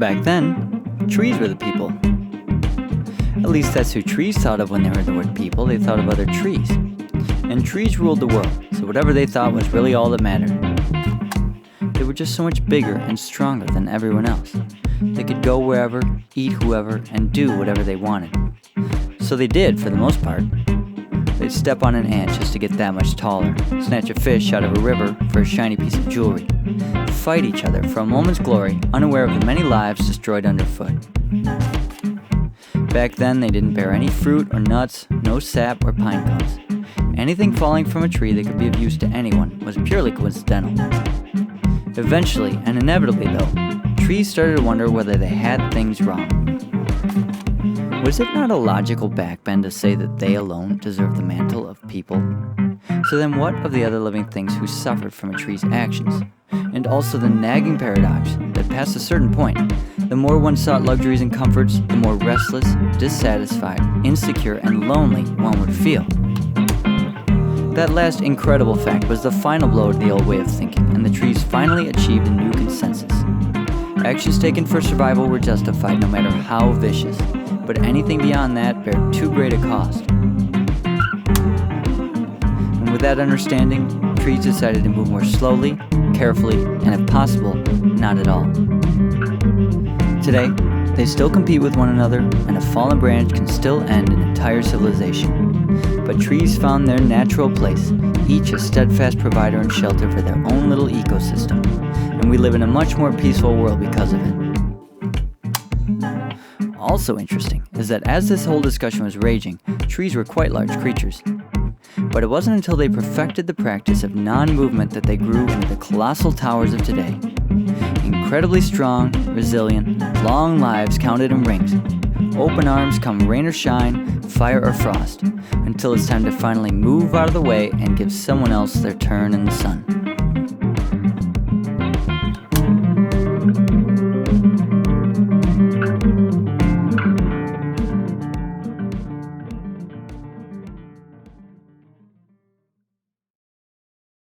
Back then, trees were the people. At least that's who trees thought of when they heard the word people. They thought of other trees. And trees ruled the world, so whatever they thought was really all that mattered. They were just so much bigger and stronger than everyone else. They could go wherever, eat whoever, and do whatever they wanted. So they did, for the most part. They'd step on an ant just to get that much taller, snatch a fish out of a river for a shiny piece of jewelry, fight each other for a moment's glory, unaware of the many lives destroyed underfoot. Back then, they didn't bear any fruit or nuts, no sap or pine cones. Anything falling from a tree that could be of use to anyone was purely coincidental. Eventually, and inevitably though, trees started to wonder whether they had things wrong. Was it not a logical backbend to say that they alone deserve the mantle of people? So then what of the other living things who suffered from a tree's actions? And also the nagging paradox that past a certain point, the more one sought luxuries and comforts, the more restless, dissatisfied, insecure, and lonely one would feel. That last incredible fact was the final blow to the old way of thinking, and the trees finally achieved a new consensus. Actions taken for survival were justified no matter how vicious, but anything beyond that bare too great a cost. And with that understanding, trees decided to move more slowly, carefully, and if possible, not at all. Today, they still compete with one another, and a fallen branch can still end an entire civilization. But trees found their natural place, each a steadfast provider and shelter for their own little ecosystem, and we live in a much more peaceful world because of it. Also interesting is that as this whole discussion was raging, trees were quite large creatures. But it wasn't until they perfected the practice of non-movement that they grew into the colossal towers of today. Incredibly strong, resilient, long lives counted in rings. Open arms come rain or shine, fire or frost, until it's time to finally move out of the way and give someone else their turn in the sun.